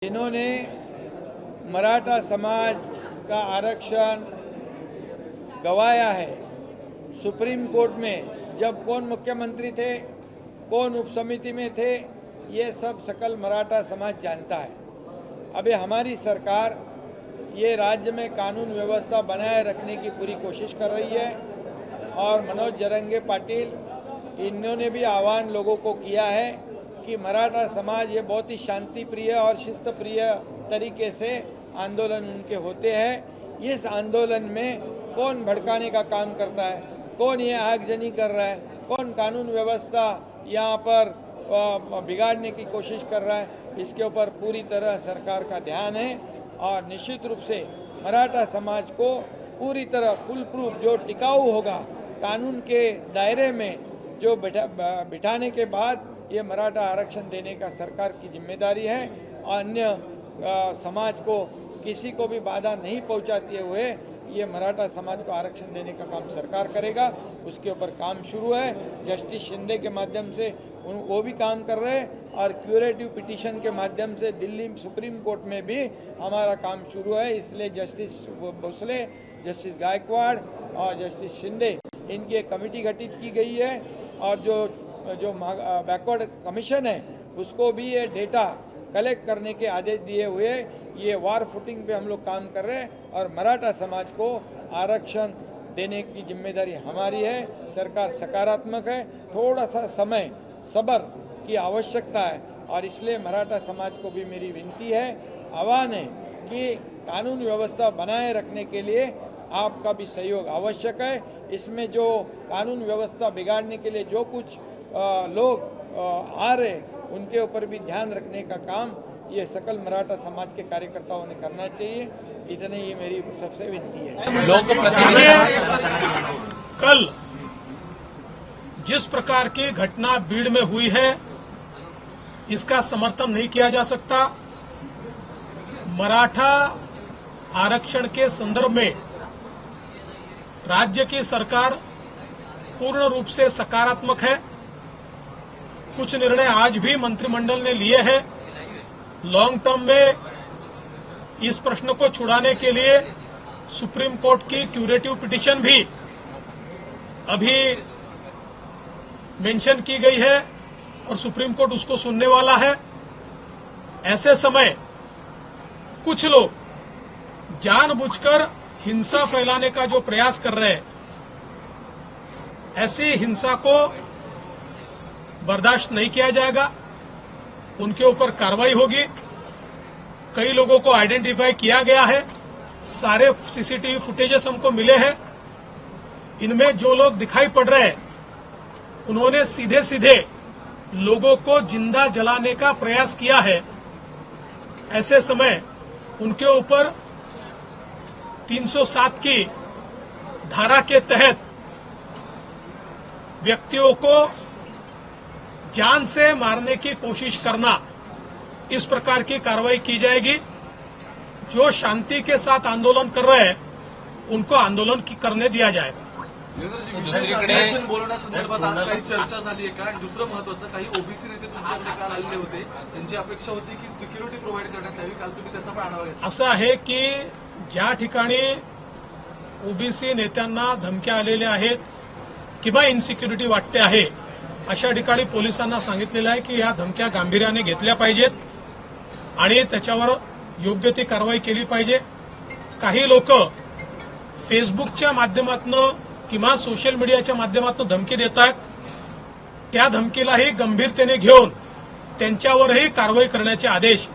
इन्होंने मराठा समाज का आरक्षण गंवाया है। सुप्रीम कोर्ट में जब कौन मुख्यमंत्री थे, कौन उपसमिति में थे, ये सब सकल मराठा समाज जानता है। अभी हमारी सरकार ये राज्य में कानून व्यवस्था बनाए रखने की पूरी कोशिश कर रही है और मनोज जरंगे पाटिल इन्होंने भी आह्वान लोगों को किया है कि मराठा समाज ये बहुत ही शांति प्रिय और शिस्त प्रिय तरीके से आंदोलन उनके होते हैं। इस आंदोलन में कौन भड़काने का काम करता है, कौन ये आगजनी कर रहा है, कौन कानून व्यवस्था यहाँ पर बिगाड़ने की कोशिश कर रहा है, इसके ऊपर पूरी तरह सरकार का ध्यान है और निश्चित रूप से मराठा समाज को पूरी तरह फुल प्रूफ जो टिकाऊ होगा कानून के दायरे में जो बिठाने के बाद ये मराठा आरक्षण देने का सरकार की जिम्मेदारी है और अन्य समाज को किसी को भी बाधा नहीं पहुंचाते हुए ये मराठा समाज को आरक्षण देने का काम सरकार करेगा। उसके ऊपर काम शुरू है। जस्टिस शिंदे के माध्यम से वो भी काम कर रहे हैं और क्यूरेटिव पिटीशन के माध्यम से दिल्ली सुप्रीम कोर्ट में भी हमारा काम शुरू है। इसलिए जस्टिस भोसले, जस्टिस गायकवाड़ और जस्टिस शिंदे इनकी एक कमेटी गठित की गई है और जो बैकवर्ड कमीशन है उसको भी ये डेटा कलेक्ट करने के आदेश दिए हुए ये वार फुटिंग पे हम लोग काम कर रहे हैं और मराठा समाज को आरक्षण देने की जिम्मेदारी हमारी है। सरकार सकारात्मक है, थोड़ा सा समय सब्र की आवश्यकता है और इसलिए मराठा समाज को भी मेरी विनती है, आह्वान है कि कानून व्यवस्था बनाए रखने के लिए आपका भी सहयोग आवश्यक है। इसमें जो कानून व्यवस्था बिगाड़ने के लिए जो कुछ लोग आ रहे उनके ऊपर भी ध्यान रखने का काम ये सकल मराठा समाज के कार्यकर्ताओं ने करना चाहिए। इतने ही मेरी सबसे विनती है। लोक कल जिस प्रकार की घटना भीड़ में हुई है इसका समर्थन नहीं किया जा सकता। मराठा आरक्षण के संदर्भ में राज्य की सरकार पूर्ण रूप से सकारात्मक है। कुछ निर्णय आज भी मंत्रिमंडल ने लिए हैं। लॉन्ग टर्म में इस प्रश्न को छुड़ाने के लिए सुप्रीम कोर्ट की क्यूरेटिव पिटीशन भी अभी मेंशन की गई है और सुप्रीम कोर्ट उसको सुनने वाला है। ऐसे समय कुछ लोग जानबूझकर हिंसा फैलाने का जो प्रयास कर रहे हैं, ऐसी हिंसा को बर्दाश्त नहीं किया जाएगा। उनके ऊपर कार्रवाई होगी। कई लोगों को आइडेंटिफाई किया गया है। सारे सीसीटीवी फुटेजेस हमको मिले हैं। इनमें जो लोग दिखाई पड़ रहे हैं उन्होंने सीधे सीधे लोगों को जिंदा जलाने का प्रयास किया है। ऐसे समय उनके ऊपर 307 की धारा के तहत व्यक्तियों को जान से मारने की कोशिश करना, इस प्रकार की कार्रवाई की जाएगी। जो शांति के साथ आंदोलन कर रहे हैं उनको आंदोलन करने दिया जाएगा। आरक्षण बोलवण्यासंदर्भात आज काही चर्चा झाली आहे का? आणि दुसरं महत्वाचं, काही ओबीसी नेते तुमच्याकडे काल आलेले होते, त्यांची अपेक्षा होती की सिक्युरिटी प्रोव्हाइड करण्यात यावी. काल तुम्ही त्याचा पण आढावा घेतला. असं आहे की ज्या ठिकाणी ओबीसी नेत्यांना धमक्या आलेल्या आहेत किंवा इन्सिक्युरिटी वाटते आहे अशा ठिकाणी पोलिसांना सांगितलेलं आहे की या धमक्या गांभीर्याने घेतल्या पाहिजेत आणि त्याच्यावर योग्य ती कारवाई केली पाहिजे. काही लोक फेसबुकच्या माध्यमातून किंवा सोशल मीडियाच्या माध्यमातून धमकी देत आहेत. त्या धमकीलाही गंभीरतेने घेऊन त्यांच्यावरही कारवाई करण्याचे आदेश